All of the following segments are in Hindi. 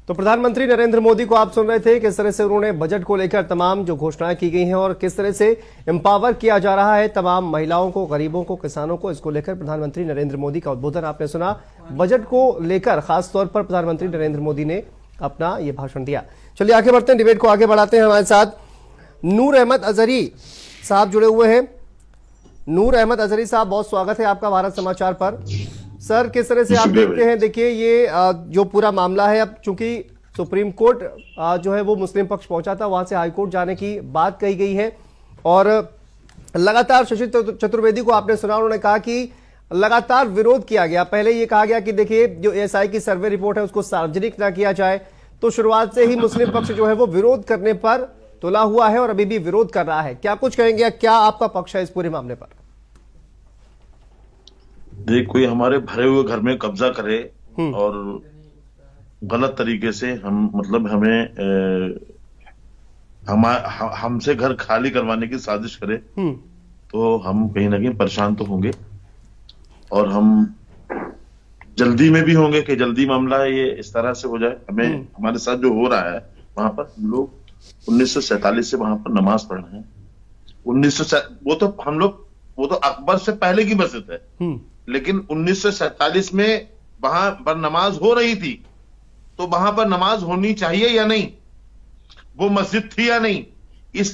तो प्रधानमंत्री नरेंद्र मोदी को आप सुन रहे थे, किस तरह से उन्होंने बजट को लेकर तमाम जो घोषणाएं की गई हैं और किस तरह से एम्पावर किया जा रहा है तमाम महिलाओं को, गरीबों को, किसानों को। इसको लेकर प्रधानमंत्री नरेंद्र मोदी का उद्बोधन आपने सुना। बजट को लेकर खास तौर पर प्रधानमंत्री नरेंद्र मोदी ने अपना ये भाषण दिया। चलिए आगे बढ़ते हैं, डिबेट को आगे बढ़ाते हैं। हमारे साथ नूर अहमद अजहरी साहब जुड़े हुए हैं। नूर अहमद अजहरी साहब, बहुत स्वागत है आपका भारत समाचार पर। सर, किस तरह से आप देखते हैं, देखिए ये जो पूरा मामला है, अब चूंकि सुप्रीम कोर्ट जो है वो मुस्लिम पक्ष पहुंचा था, वहां से हाई कोर्ट जाने की बात कही गई है और लगातार शशि चतुर्वेदी को आपने सुना, उन्होंने कहा कि लगातार विरोध किया गया। पहले ये कहा गया कि देखिए जो एएसआई की सर्वे रिपोर्ट है उसको सार्वजनिक ना किया जाए, तो शुरुआत से ही मुस्लिम पक्ष जो है वो विरोध करने पर तुला हुआ है और अभी भी विरोध कर रहा है। क्या कुछ कहेंगे, क्या आपका पक्ष है इस पूरे मामले पर? देख, कोई हमारे भरे हुए घर में कब्जा करे और गलत तरीके से हमसे घर खाली करवाने की साजिश करे तो हम कहीं ना कहीं परेशान तो होंगे और हम जल्दी में भी होंगे कि जल्दी मामला है ये इस तरह से हो जाए। हमें हमारे साथ जो हो रहा है, वहां पर लोग 1947 से वहां पर नमाज पढ़ रहे हैं। वो तो अकबर से पहले की मस्जिद है, लेकिन 1947 में वहां पर नमाज हो रही थी, तो वहां पर नमाज होनी चाहिए या नहीं, वो मस्जिद थी या नहीं, इस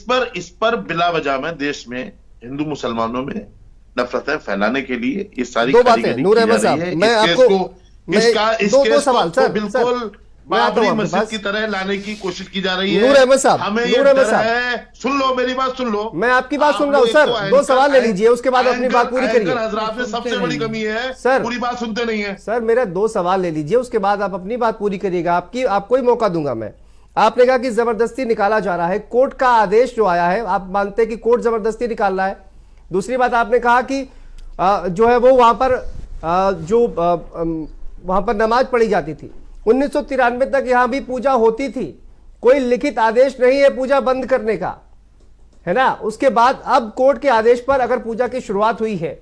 पर बिला वजह में देश में हिंदू मुसलमानों में नफरतें फैलाने के लिए ये सारी दो बातें। नूर अहमद साहब, मैं आपको दो सवाल सर, बिल्कुल बाबरी मस्जिद की तरह लाने की कोशिश की जा रही है। नूर अहमद साहब, हमें ये डर है। सुन लो, मेरी बात सुन लो। मैं आपकी बात सुन रहा हूँ सर, दो सवाल ले लीजिए, उसके बाद अपनी बात पूरी करिए। हजरात में सबसे बड़ी कमी है सर, पूरी बात सुनते नहीं है। सर मेरा दो सवाल ले लीजिए, उसके बाद आप अपनी बात पूरी करिएगा। आपको ही मौका दूंगा मैं। आपने कहा कि जबरदस्ती निकाला जा रहा है, कोर्ट का आदेश जो आया है, आप मानते हैं कि कोर्ट जबरदस्ती निकाल रहा है। दूसरी बात आपने कहा कि जो है वो वहां पर वहां पर नमाज पढ़ी जाती थी। 1993 तक यहां भी पूजा होती थी, कोई लिखित आदेश नहीं है पूजा बंद करने का, है ना। उसके बाद अब कोर्ट के आदेश पर अगर पूजा की शुरुआत हुई है,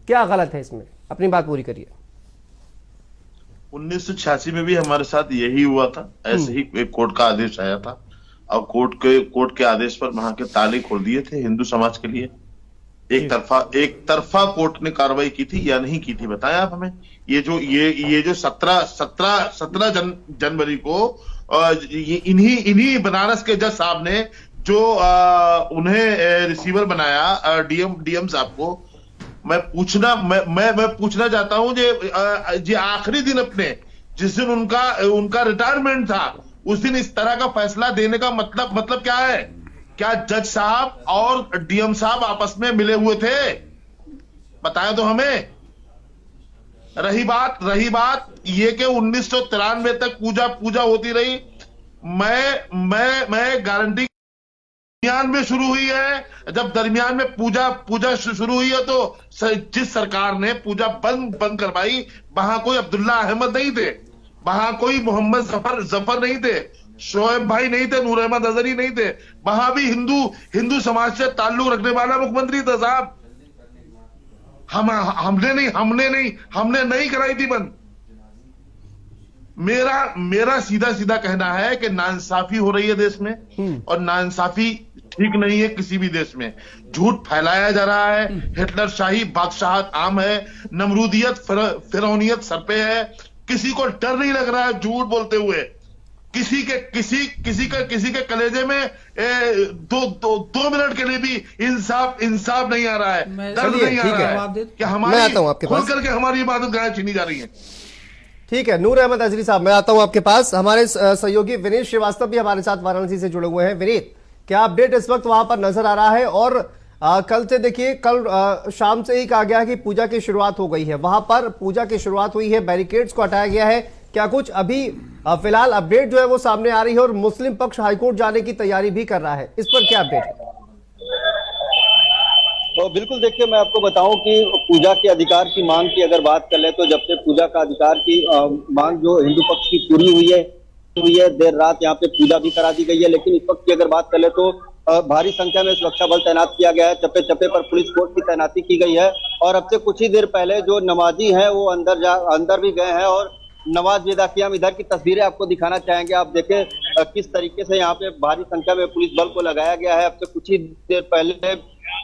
क्या गलत है इसमें? अपनी बात पूरी करिए। 1986 में भी हमारे साथ यही हुआ था, ऐसे ही एक कोर्ट का आदेश आया था और कोर्ट के आदेश पर वहां के ताले खोल दिए थे हिंदू समाज के लिए। एक तरफा कोर्ट ने कार्रवाई की थी या नहीं की थी, बताएं आप हमें। ये जो 17 जनवरी को इन्हीं बनारस के जज साहब ने जो उन्हें रिसीवर बनाया डीएम साहब को, मैं पूछना चाहता हूं जे आखिरी दिन अपने, जिस दिन उनका रिटायरमेंट था, उस दिन इस तरह का फैसला देने का मतलब क्या है? क्या जज साहब और डीएम साहब आपस में मिले हुए थे? बताया तो हमें। रही बात ये कि 1993 तक पूजा होती रही। मैं गारंटी दरमियान में शुरू हुई है। जब दरमियान में पूजा शुरू हुई है तो जिस सरकार ने पूजा बंद करवाई, वहां कोई अब्दुल्ला अहमद नहीं थे, वहां कोई मोहम्मद जफर नहीं थे, शोएब भाई नहीं थे, नूर अहमद अजहरी नहीं थे, वहां भी हिंदू समाज से ताल्लुक रखने वाला मुख्यमंत्री था साहब। हमने नहीं कराई थी बंद। मेरा सीधा कहना है कि नाइंसाफी हो रही है देश में और नाइंसाफी ठीक नहीं है किसी भी देश में। झूठ फैलाया जा रहा है, हिटलर शाही बादशाहत आम है, नमरूदियत फिरौनियत सर पे है, किसी को डर नहीं लग रहा है झूठ बोलते हुए। किसी के कलेजे में दो मिनट के लिए भी इंसाफ नहीं आ रहा है, दर्द नहीं आ रहा है कि हमारी खोल करके हमारी इबादत गायब छीनी जा रही है। ठीक है नूर अहमद अजहरी साहब, मैं आता हूं आपके पास। हमारे सहयोगी विनीत श्रीवास्तव भी हमारे साथ वाराणसी से जुड़े हुए हैं। विनीत, क्या अपडेट इस वक्त वहां पर नजर आ रहा है? और कल से देखिए, कल शाम से ही कहा गया है कि पूजा की शुरुआत हो गई है, वहां पर पूजा की शुरुआत हुई है, बैरिकेड्स को हटाया गया है। क्या कुछ अभी फिलहाल अपडेट जो है वो सामने आ रही है और मुस्लिम पक्ष हाईकोर्ट जाने की तैयारी भी कर रहा है, इस पर क्या अपडेट है? तो बिल्कुल देखिए, मैं आपको बताऊं कि पूजा के अधिकार की मांग की अगर बात कर ले तो जब से पूजा का अधिकार की मांग जो हिंदू पक्ष की पूरी हुई है, देर रात यहाँ पे पूजा भी करा दी गई है। लेकिन इस वक्त की अगर बात कर ले तो भारी संख्या में सुरक्षा बल तैनात किया गया है, चप्पे चप्पे पर पुलिस फोर्स की तैनाती की गई है और अब से कुछ ही देर पहले जो नमाजी हैं वो अंदर भी गए हैं और नवाज वेदा की हम इधर की तस्वीरें आपको दिखाना चाहेंगे। आप देखें किस तरीके से यहाँ पे भारी संख्या में पुलिस बल को लगाया गया है। अब से कुछ ही देर पहले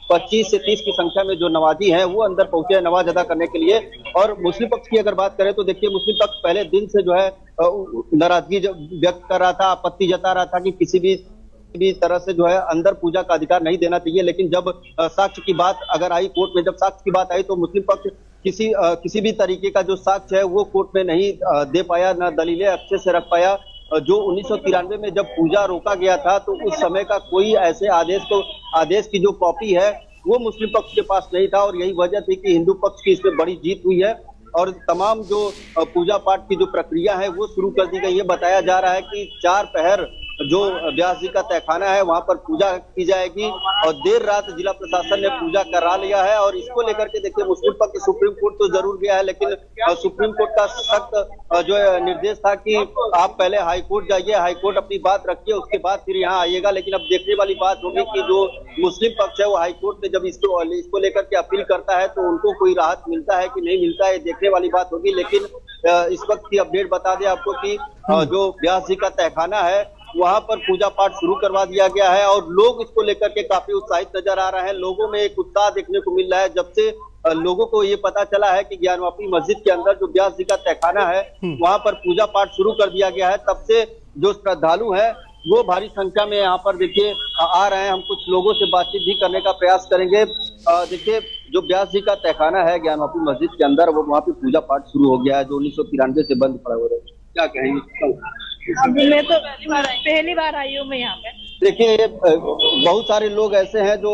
25 से 30 की संख्या में जो नवाजी हैं वो अंदर पहुंचे हैं नमाज अदा करने के लिए। और मुस्लिम पक्ष की अगर बात करें तो देखिए मुस्लिम पक्ष पहले दिन से जो है नाराजगी व्यक्त कर रहा था, आपत्ति जता रहा था कि किसी भी तरह से जो है अंदर पूजा का अधिकार नहीं देना चाहिए। लेकिन जब साक्ष्य की बात अगर आई कोर्ट में, जब साक्ष्य की बात आई तो मुस्लिम पक्ष किसी भी तरीके का जो साक्ष्य है वो कोर्ट में नहीं दे पाया, न दलीलें अच्छे से रख पाया। जो 1993 में जब पूजा रोका गया था तो उस समय का कोई ऐसे आदेश की जो कॉपी है वो मुस्लिम पक्ष के पास नहीं था। और यही वजह थी कि हिंदू पक्ष की इसमें बड़ी जीत हुई है और तमाम जो पूजा पाठ की जो प्रक्रिया है वो शुरू कर दी गई है। बताया जा रहा है कि 4 पहर जो व्यास जी का तहखाना है वहां पर पूजा की जाएगी और देर रात जिला प्रशासन ने पूजा करा लिया है। और इसको लेकर के देखिए मुस्लिम पक्ष सुप्रीम कोर्ट तो जरूर गया है, लेकिन सुप्रीम कोर्ट का सख्त जो निर्देश था कि आप पहले हाई कोर्ट जाइए, हाई कोर्ट अपनी बात रखिए, उसके बाद फिर यहाँ आइएगा। लेकिन अब देखने वाली बात होगी कि जो मुस्लिम पक्ष है वो हाई कोर्ट में जब इसको लेकर के अपील करता है तो उनको कोई राहत मिलता है कि नहीं मिलता है, देखने वाली बात होगी। लेकिन इस वक्त की अपडेट बता दें आपको कि जो व्यास जी का तहखाना है वहां पर पूजा पाठ शुरू करवा दिया गया है और लोग इसको लेकर के काफी उत्साहित नजर आ रहे हैं। लोगों में एक उत्साह देखने को मिल रहा है जब से लोगों को ये पता चला है कि ज्ञानवापी मस्जिद के अंदर जो व्यास जी का तहखाना है वहां पर पूजा पाठ शुरू कर दिया गया है। तब से जो श्रद्धालु है वो भारी संख्या में यहाँ पर देखिए आ रहे हैं। हम कुछ लोगों से बातचीत भी करने का प्रयास करेंगे। देखिए जो व्यास जी का तहखाना है ज्ञानवापी मस्जिद के अंदर, वो वहाँ पे पूजा पाठ शुरू हो गया है जो 1993 से बंद पड़ा हो रहा है। क्या कहेंगे? अभी मैं तो पहली बार आई हूँ मैं यहाँ पे। देखिए बहुत सारे लोग ऐसे हैं जो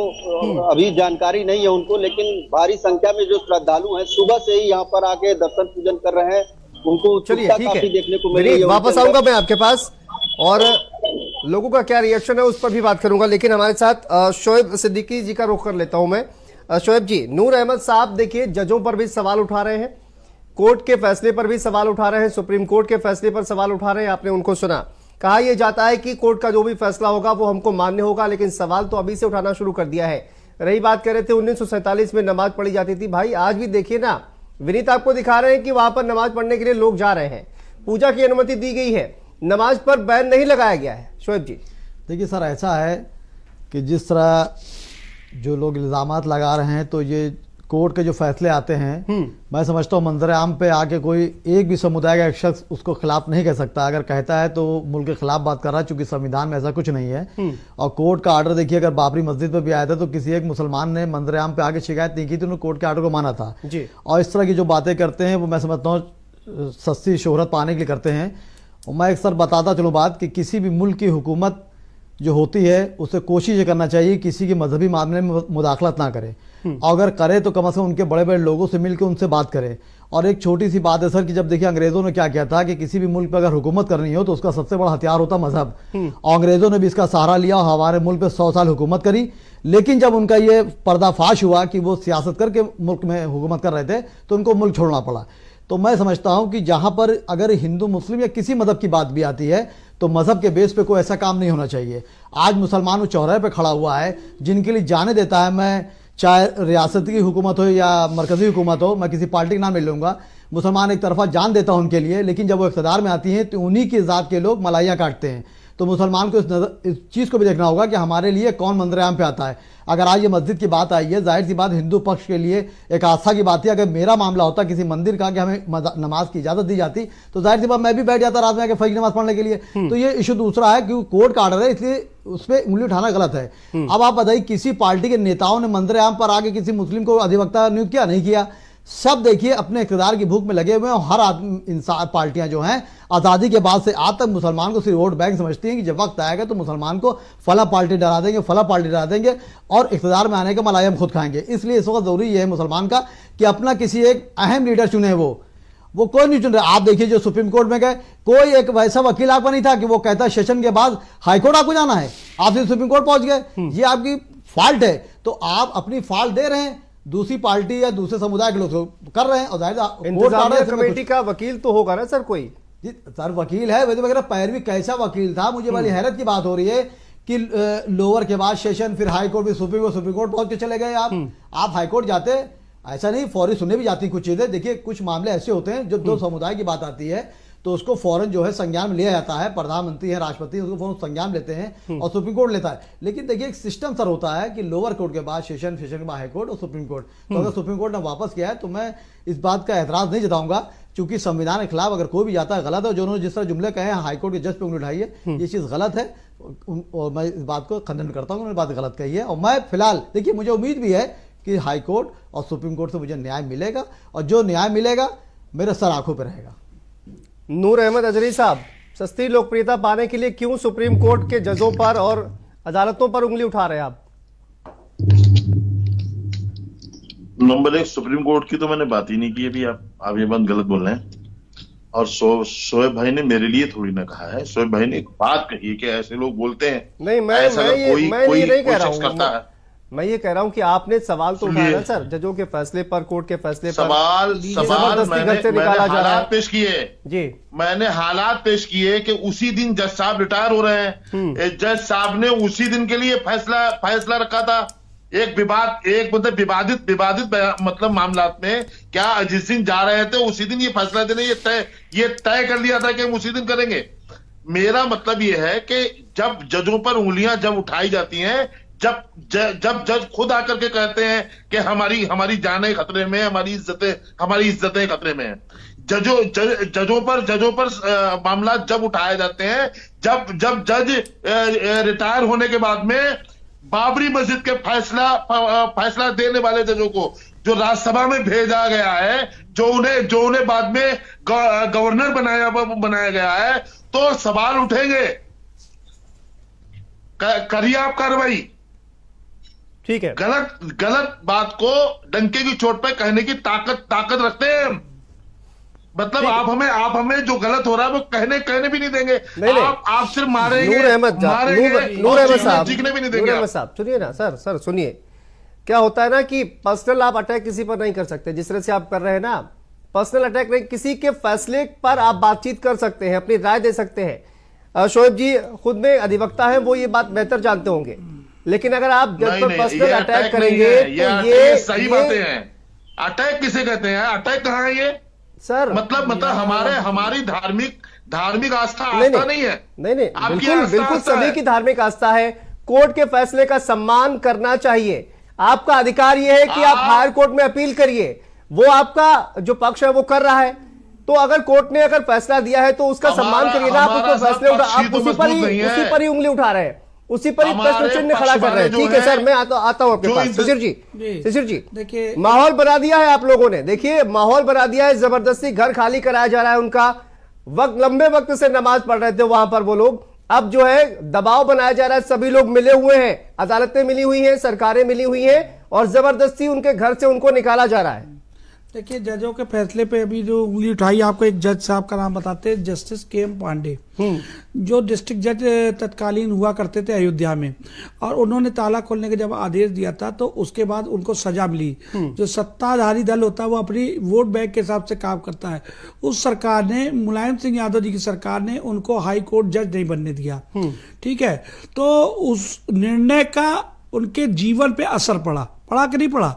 अभी जानकारी नहीं है उनको, लेकिन भारी संख्या में जो श्रद्धालु हैं सुबह से ही यहाँ पर आके दर्शन पूजन कर रहे हैं। उनको चलिए ठीक है, देखने को मिल रही है। वापस आऊंगा मैं आपके पास और लोगों का क्या रिएक्शन है उस पर भी बात करूंगा। लेकिन हमारे साथ शोएब सिद्दीकी जी का रुख कर लेता हूं मैं। शोएब जी, नूर अहमद साहब देखिए जजों पर भी सवाल उठा रहे हैं, कोर्ट के फैसले पर भी सवाल उठा रहे हैं, सुप्रीम कोर्ट के फैसले पर सवाल उठा रहे हैं। आपने उनको सुना, कहा यह जाता है कि कोर्ट का जो भी फैसला होगा वो हमको मान्य होगा, लेकिन सवाल तो अभी से उठाना शुरू कर दिया है। रही बात कर रहे थे 1947 में नमाज पढ़ी जाती थी, भाई आज भी देखिए ना, विनीत आपको दिखा रहे हैं कि वहां पर नमाज पढ़ने के लिए लोग जा रहे हैं, पूजा की अनुमति दी गई है, नमाज पर बैन नहीं लगाया गया है। शोएब जी देखिए सर, ऐसा है कि जिस तरह जो लोग इल्जामात लगा रहे हैं तो ये कोर्ट के जो फैसले आते हैं मैं समझता हूँ मंजर आम पे आके कोई एक भी समुदाय का एक शख्स उसको खिलाफ नहीं कह सकता। अगर कहता है तो मुल्क के खिलाफ बात कर रहा है, चूंकि संविधान में ऐसा कुछ नहीं है। और कोर्ट का आर्डर देखिए, अगर बाबरी मस्जिद पे भी आया था तो किसी एक मुसलमान ने मंजर आम पे आके शिकायत नहीं की थी, उन्होंने कोर्ट के आर्डर को माना था जी। और इस तरह की जो बातें करते हैं वो मैं समझता हूँ सस्ती शोहरत पाने के लिए करते हैं। और मैं एक सर बताता चलूँ बात कि किसी भी मुल्क की हुकूमत जो होती है उसे कोशिश ये करना चाहिए किसी के मजहबी मामले में मुदाखलत ना करे, और अगर करे तो कम से कम उनके बड़े बड़े लोगों से मिलकर उनसे बात करे। और एक छोटी सी बात है सर कि जब देखिए अंग्रेजों ने क्या किया था कि किसी भी मुल्क पर अगर हुकूमत करनी हो तो उसका सबसे बड़ा हथियार होता मजहब, और अंग्रेजों ने भी इसका सहारा लिया और हमारे मुल्क पे 100 साल हुकूमत करी। लेकिन जब उनका ये पर्दाफाश हुआ कि वो सियासत करके मुल्क में हुकूमत कर रहे थे तो उनको मुल्क छोड़ना पड़ा। तो मैं समझता हूं कि जहां पर अगर हिंदू मुस्लिम या किसी मजहब की बात भी आती है तो मजहब के बेस पे कोई ऐसा काम नहीं होना चाहिए। आज मुसलमान चौराहे पे खड़ा हुआ है जिनके लिए जाने देता है, मैं चाहे रियासत की हुकूमत हो या मरकजी हुकूमत हो, मैं किसी पार्टी का नाम नहीं लूंगा, मुसलमान एक तरफा जान देता हूं उनके लिए, लेकिन जब वो इक़्तिदार में आती हैं तो उन्हीं की ज़ात के लोग मलाइयाँ काटते हैं। तो मुसलमान को इस चीज़ को भी देखना होगा कि हमारे लिए कौन मंजर-ए-आम पे आता है। अगर आज ये मस्जिद की बात आई है, जाहिर सी बात हिंदू पक्ष के लिए एक आस्था की बात है। अगर मेरा मामला होता किसी मंदिर का कि हमें नमाज की इजाज़त दी जाती तो जाहिर सी बात मैं भी बैठ जाता रात में आके फजर नमाज पढ़ने के लिए। तो ये इशू दूसरा है कि कोर्ट का आर्डर है, इसलिए उस पर उंगली उठाना गलत है। अब आप बताइए किसी पार्टी के नेताओं ने मंजर-ए-आम पर आके किसी मुस्लिम को अधिवक्ता नियुक्त किया? नहीं किया। सब देखिए अपने इक़्तिदार की भूख में लगे हुए हैं और हर इंसान पार्टियां जो हैं आज़ादी के बाद से आज तक मुसलमान को सिर्फ वोट बैंक समझती हैं कि जब वक्त आएगा तो मुसलमान को फला पार्टी डरा देंगे, फला पार्टी डरा देंगे और इक़्तिदार में आने का मलायम खुद खाएंगे। इसलिए इस वक्त ज़रूरी है मुसलमान का कि अपना किसी एक अहम लीडर चुने। वो कोई नहीं चुन रहा। आप देखिए जो सुप्रीम कोर्ट में गए, कोई एक वैसा वकील आपका नहीं था कि वो कहता सेशन के बाद हाईकोर्ट आपको जाना है, आप सुप्रीम कोर्ट पहुंच गए, ये आपकी फॉल्ट है। तो आप अपनी फॉल्ट दे रहे हैं, दूसरी पार्टी या दूसरे समुदाय के लोग कर रहे हैं। और इंतजामिया कमेटी का वकील तो होगा ना सर कोई? जी सर वकील है वैसे वगैरह, पैरवी कैसा वकील था? मुझे बड़ी हैरत की बात हो रही है कि लोअर के बाद सेशन, फिर हाई कोर्ट भी, सुप्रीम कोर्ट पहुंच के चले गए। आप हाई कोर्ट जाते ऐसा नहीं, फौरी सुनने भी जाती कुछ चीजें। देखिए कुछ मामले ऐसे होते हैं जो दो समुदाय की बात आती है तो उसको फौरन जो है संज्ञान में लिया जाता है, प्रधानमंत्री है, राष्ट्रपति उसको फौरन संज्ञान लेते हैं और सुप्रीम कोर्ट लेता है। लेकिन देखिए एक सिस्टम सर होता है कि लोअर कोर्ट के बाद सेशन, सेशन के बाद हाई कोर्ट और सुप्रीम कोर्ट। तो अगर सुप्रीम कोर्ट ने वापस किया है तो मैं इस बात का एतराज नहीं जताऊंगा, क्योंकि संविधान के खिलाफ अगर कोई भी जाता है गलत है। जो उन्होंने जिस तरह जुमले कहे हैं हाईकोर्ट के जज पे उंगली उठाई है, ये चीज गलत है और मैं इस बात को खंडन करता हूँ, उन्होंने बात गलत कही है। और मैं फिलहाल देखिए मुझे उम्मीद भी है कि हाई कोर्ट और सुप्रीम कोर्ट से मुझे न्याय मिलेगा और जो न्याय मिलेगा मेरे सर आंखों पर रहेगा। नूर अहमद अजहरी साहब, सस्ती लोकप्रियता पाने के लिए क्यों सुप्रीम कोर्ट के जजों पर और अदालतों पर उंगली उठा रहे हैं आप? नंबर एक, सुप्रीम कोर्ट की तो मैंने बात ही नहीं की अभी। आप ये बात गलत बोल रहे हैं। और शोएब भाई ने मेरे लिए थोड़ी ना कहा है, शोएब भाई ने एक बात कही है कि ऐसे लोग बोलते हैं। नहीं, मैं ये नहीं कह रहा हूँ, मैं ये कह रहा हूं कि आपने सवाल तो उठाया ना सर, जजों के फैसले पर, कोर्ट के फैसले पर सवाल मैंने हालात पेश किए जी। मैंने हालात पेश किए कि उसी दिन जज साहब रिटायर हो रहे हैं। जज साहब ने उसी दिन के लिए फैसला रखा था। एक मतलब विवादित मतलब मामलात में क्या अजीत सिंह जा रहे थे, उसी दिन ये फैसला देने ये तय कर लिया था कि हम उसी दिन करेंगे। मेरा मतलब ये है कि जब जजों पर उंगलियां जब उठाई जाती हैं, जब जज खुद आकर के कहते हैं कि हमारी जानें खतरे में, हमारी इज्जतें खतरे में हैं, जजों पर मामला जब उठाए जाते हैं, जब जज रिटायर होने के बाद में बाबरी मस्जिद के फैसला देने वाले जजों को जो राज्यसभा में भेजा गया है, जो उन्हें बाद में गवर्नर बनाया गया है, तो सवाल उठेंगे। करिए आप कार्रवाई। ठीक है, गलत बात को डंके की चोट पे कहने की ताकत रखते हैं। मतलब आप हमें जो गलत हो रहा है वो कहने भी नहीं देंगे। नहीं। आप सिर्फ मारेंगे, नूर अहमद साहब, जीतने भी नहीं देंगे। सुनिए ना सर सुनिए, क्या होता है ना कि पर्सनल आप अटैक किसी पर नहीं कर सकते, जिस तरह से आप कर रहे हैं ना, पर्सनल अटैक नहीं, किसी के फैसले पर आप बातचीत कर सकते हैं, अपनी राय दे सकते हैं। शोएब जी खुद में अधिवक्ता है, वो ये बात बेहतर जानते होंगे। लेकिन अगर आप जज पर पर्सनल अटैक करेंगे तो ये सही बातें हैं। अटैक किसे कहते हैं? अटैक कहाँ है ये सर? मतलब हमारी धार्मिक आस्था नहीं है। नहीं, बिल्कुल सभी की धार्मिक आस्था है। कोर्ट के फैसले का सम्मान करना चाहिए। आपका अधिकार यह है कि आप हायर कोर्ट में अपील करिए, वो आपका जो पक्ष है वो कर रहा है। तो अगर कोर्ट ने अगर फैसला दिया है तो उसका सम्मान करिए ना। आप उसको फैसले आप उसी पर ही उंगली उठा रहे हैं, उसी पर ही प्रश्न चिन्ह खड़ा कर रहे हैं। ठीक है सर, मैं आता हूं आपके पास। शिशिर जी देखिए, माहौल बना दिया है आप लोगों ने। देखिए माहौल बना दिया है, जबरदस्ती घर खाली कराया जा रहा है उनका। लंबे वक्त से नमाज पढ़ रहे थे वहां पर वो लोग, अब जो है दबाव बनाया जा रहा है। सभी लोग मिले हुए हैं, अदालतें मिली हुई हैं, सरकारें मिली हुई हैं और जबरदस्ती उनके घर से उनको निकाला जा रहा है। देखिए जजों के फैसले पे अभी जो उंगली उठाई, आपको एक जज साहब का नाम बताते हैं, जस्टिस के.एम. पांडे, जो डिस्ट्रिक्ट जज तत्कालीन हुआ करते थे अयोध्या में। और उन्होंने ताला खोलने का जब आदेश दिया था तो उसके बाद उनको सजा मिली। जो सत्ताधारी दल होता है वो अपनी वोट बैंक के हिसाब से काम करता है। उस सरकार ने, मुलायम सिंह यादव जी की सरकार ने उनको हाई कोर्ट जज नहीं बनने दिया। ठीक है, तो उस निर्णय का उनके जीवन पे असर पड़ा कि नहीं पड़ा?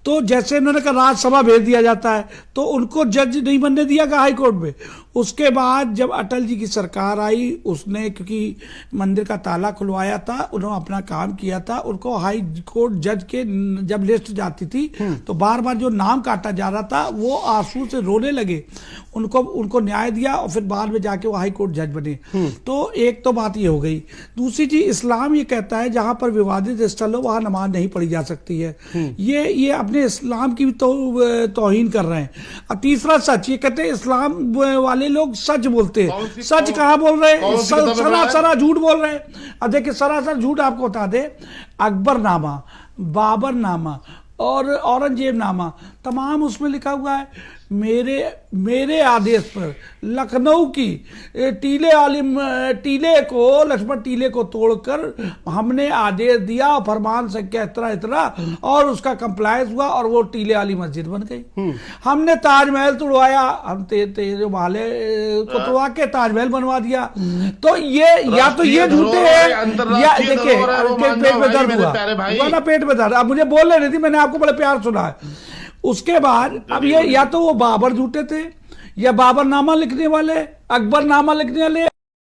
तो जैसे उन्होंने कहा राज्यसभा भेज दिया जाता है, तो उनको जज नहीं बनने दिया गया हाई कोर्ट में। उसके बाद जब अटल जी की सरकार आई, उसने क्योंकि मंदिर का ताला खुलवाया था, उन्होंने अपना काम किया था। उनको हाई कोर्ट जज के जब लिस्ट जाती थी तो बार बार जो नाम काटा जा रहा था वो आंसू से रोने लगे। उनको न्याय दिया और फिर बाद में जाके वो हाई कोर्ट जज बने। तो एक तो बात ये हो गई। दूसरी चीज, इस्लाम ये कहता है जहां पर विवादित स्थल हो वहां नमाज नहीं पढ़ी जा सकती है। ये अपने इस्लाम की भी तौहीन कर रहे हैं। और तीसरा सच, ये कहते हैं इस्लाम वाले लोग सच बोलते हैं। सच कहाँ बोल रहे हैं? सरासर झूठ बोल रहे हैं। अब देखिए सरासर झूठ आपको बता दे, अकबरनामा, बाबरनामा और औरंगजेबनामा, तमाम उसमें लिखा हुआ है मेरे आदेश पर लखनऊ की टीले को, लक्ष्मण टीले को तोड़कर हमने आदेश दिया, फरमान संख्या इतना और उसका कंप्लायंस हुआ और वो टीले वाली मस्जिद बन गई। हमने ताजमहल तोड़वाया, हम तेरे वाले को तोड़वा के ताजमहल बनवा दिया। तो ये या तो ये झूठे हैं या देखिए पेट में दर्द हुआ ना, पेट में दर्द। अब मुझे बोल रही थी, मैंने आपको बड़े प्यार सुना है। उसके बाद अब ये या तो वो बाबर झूठे थे, या बाबरनामा लिखने वाले, अकबरनामा लिखने वाले,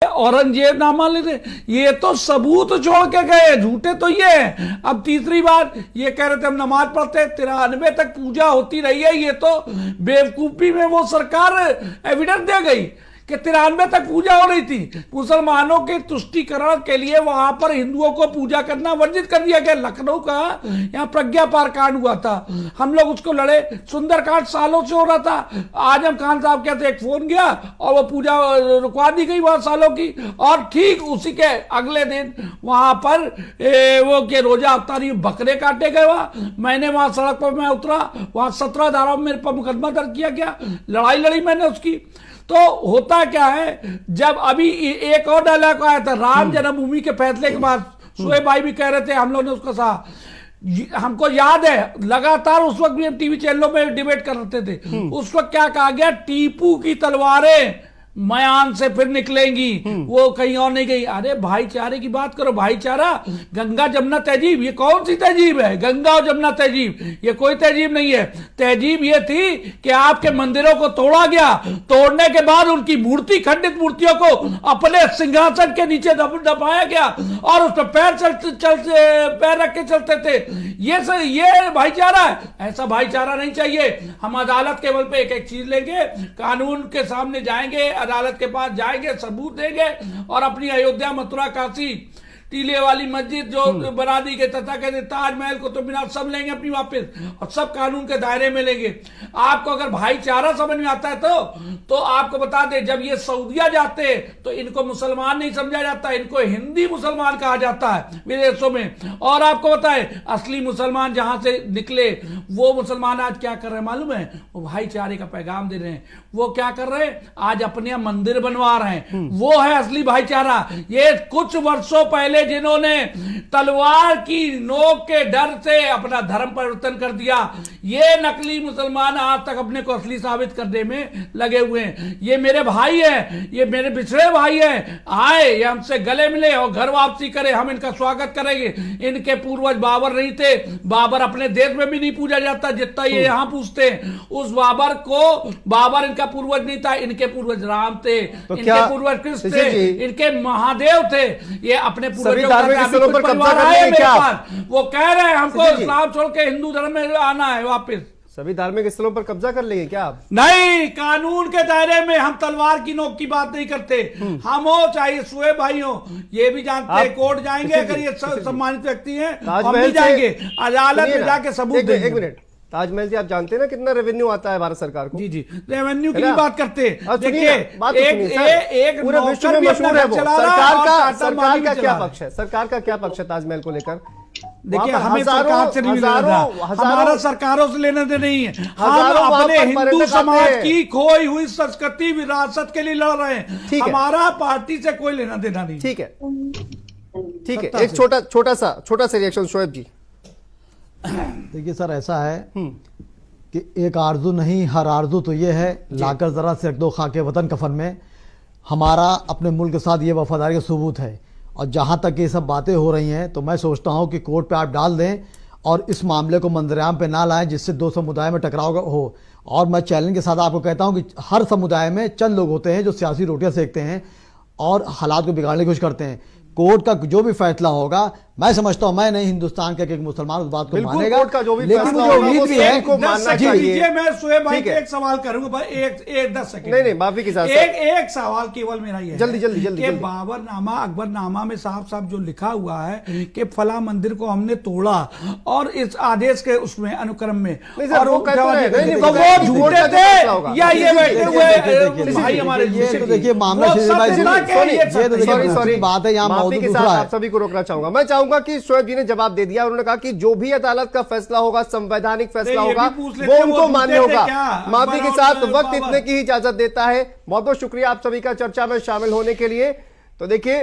औरंगजेब नामा लिखे, ये तो सबूत छोड़ के गए, झूठे तो ये हैं। अब तीसरी बार ये कह रहे थे हम नमाज पढ़ते, 93 तक पूजा होती रही है, ये तो बेवकूफी में वो सरकार एविडेंस दे गई कि 93 तक पूजा हो रही थी। मुसलमानों के तुष्टीकरण के लिए वहां पर हिंदुओं को पूजा करना वर्जित कर दिया गया। लखनऊ का यहाँ प्रज्ञा पार कांड हुआ था, हम लोग उसको लड़े, सुंदरकांड सालों से हो रहा था। आजम खान साहब कहते एक फोन गया और वो पूजा रुकवा दी गई वहां सालों की, और ठीक उसी के अगले दिन वहां पर वो के रोजा अफ्तारी बकरे काटे गए। वहां मैंने वहां सड़क पर मैं उतरा, वहां 17 धाराओं में मेरे पर मुकदमा दर्ज किया गया, लड़ाई लड़ी मैंने उसकी। तो होता क्या है, जब अभी एक और डायलॉग आया था राम जन्मभूमि के फैसले के बाद, शोएब भाई भी कह रहे थे, हम लोग ने उसको कहा, हमको याद है लगातार उस वक्त भी हम टीवी चैनलों में डिबेट करते थे। उस वक्त क्या कहा गया, टीपू की तलवारें मयान से फिर निकलेंगी, वो कहीं और नहीं गई। अरे भाईचारे की बात करो, भाईचारा, गंगा जमुना तहजीब, ये कौन सी तहजीब है? गंगा और जमुना तहजीब, ये कोई तहजीब नहीं है। तहजीब ये थी कि आपके मंदिरों को तोड़ा गया, तोड़ने के बाद उनकी मूर्ति, खंडित मूर्तियों को अपने सिंहासन के नीचे दबाया गया और उस पर पैर रख के चलते थे। ये भाईचारा है? ऐसा भाईचारा नहीं चाहिए। हम अदालत के बल पे एक एक चीज लेंगे, कानून के सामने जाएंगे, अदालत के पास जाएंगे, सबूत देंगे और अपनी अयोध्या, मथुरा, काशी, टीले वाली मस्जिद जो बना दी गई, तथा कहते ताजमहल, कुतुब मीनार, सब लेंगे अपनी वापस और सब कानून के दायरे में लेंगे। आपको अगर भाईचारा समझ में आता है तो आपको बता दे, जब ये सऊदिया जाते तो इनको मुसलमान नहीं समझा जाता, इनको हिंदी मुसलमान कहा जाता है विदेशों में। और आपको बताए, असली मुसलमान जहां से निकले वो मुसलमान आज क्या कर रहे हैं मालूम है? वो भाईचारे का पैगाम दे रहे हैं। वो क्या कर रहे हैं? आज अपने मंदिर बनवा रहे हैं, वो है असली भाईचारा। ये कुछ वर्षों पहले जिन्होंने तलवार की नोक के डर से अपना धर्म परिवर्तन कर दिया, ये नकली मुसलमान आज तक अपने को असली साबित करने में लगे हुए हैं। ये मेरे भाई हैं, ये मेरे पिछड़े भाई हैं, आए ये हमसे गले मिले और घर वापसी करे, हम इनका स्वागत करेंगे। इनके पूर्वज बाबर नहीं थे, बाबर अपने देश में भी नहीं पूजा जाता जितना ये यहां पूछते हैं। उस बाबर इनका पूर्वज नहीं था, इनके पूर्वज राम थे, इनके पूर्वज कृष्ण थे, इनके महादेव थे। ये अपने सभी धार्मिक स्थलों पर कब्जा कर लेंगे क्या आप? वो कह रहे हैं हमको इस्लाम छोड़ के हिंदू धर्म में आना है वापस। सभी धार्मिक स्थलों पर कब्जा कर लेंगे क्या आप? नहीं, कानून के दायरे में। हम तलवार की नोक की बात नहीं करते। हम हो चाहे शोएब भाई हो, ये भी जानते हैं, कोर्ट जाएंगे अगर ये सम्मानित व्यक्ति हैं, हम भी जाएंगे अदालत में जाके सबूत देंगे। एक मिनट, ताजमहल जी आप जानते हैं ना कितना रेवेन्यू आता है भारत सरकार को? जी, रेवेन्यू की बात करते हैं। देखिए, एक पूरे विश्व में मशहूर है वो। सरकार का क्या पक्ष है? सरकार का क्या पक्ष है ताजमहल को लेकर? देखिए, हमें सरकार से नहीं लेना, हमारा सरकारों से लेने देने नहीं है। हम अपने हिंदू समाज की खोई हुई संस्कृति, विरासत के लिए लड़ रहे हैं। हमारा पार्टी से कोई लेना देना नहीं। ठीक है, ठीक है। एक छोटा सा रिएक्शन शोएब जी। देखिए सर, ऐसा है कि एक आरजू नहीं, हर आरजू तो ये है, लाकर जरा से रख दो खाके वतन कफन में। हमारा अपने मुल्क के साथ ये वफादारी का सबूत है। और जहाँ तक ये सब बातें हो रही हैं तो मैं सोचता हूँ कि कोर्ट पे आप डाल दें और इस मामले को मंजरेआम पे ना लाएं जिससे दो समुदाय में टकराव हो। और मैं चैलेंज के साथ आपको कहता हूँ कि हर समुदाय में चंद लोग होते हैं जो सियासी रोटियाँ सेकते हैं और हालात को बिगाड़ने की कोशिश करते हैं। कोर्ट का जो भी फैसला होगा, मैं समझता हूं, मैं नहीं हिंदुस्तान के एक मुसलमान उस बात को मानेगा, कोर्ट का जो भी लेकिन मुझे उम्मीद भी है को मानना चाहिए। मैं शोएब भाई को एक सवाल करूंगा, एक 10 सेकंड। नहीं, माफी के साथ एक सवाल केवल मेरा ये है, जल्दी बाबरनामा, अकबरनामा में साफ जो लिखा हुआ है कि फला मंदिर को हमने तोड़ा और इस आदेश के उसमें अनुक्रम में, और वो झूठे थे या ये बैठे हुए भाई हमारे? देखिए मामला बात है, यहाँ माफी के साथ आप सभी को रोकना चाहूंगा। मैं चाहूंगा कि शोएब जी ने जवाब दे दिया। उन्होंने कहा कि जो भी अदालत का फैसला होगा, संवैधानिक फैसला होगा, वो उनको मान्य होगा। माफी के साथ वक्त इतने की ही इजाजत देता है। बहुत बहुत शुक्रिया आप सभी का चर्चा में शामिल होने के लिए। तो देखिए,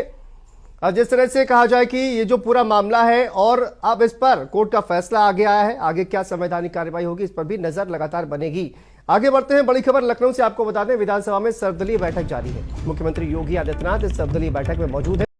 जिस तरह से कहा जाए कि ये जो पूरा मामला है और अब इस पर कोर्ट का फैसला आगे आया है, आगे क्या संवैधानिक कार्रवाई होगी इस पर भी नजर लगातार बनेगी। आगे बढ़ते हैं, बड़ी खबर लखनऊ से आपको बता दें, विधानसभा में सर्वदलीय बैठक जारी है। मुख्यमंत्री योगी आदित्यनाथ इस सर्वदलीय बैठक में मौजूद है।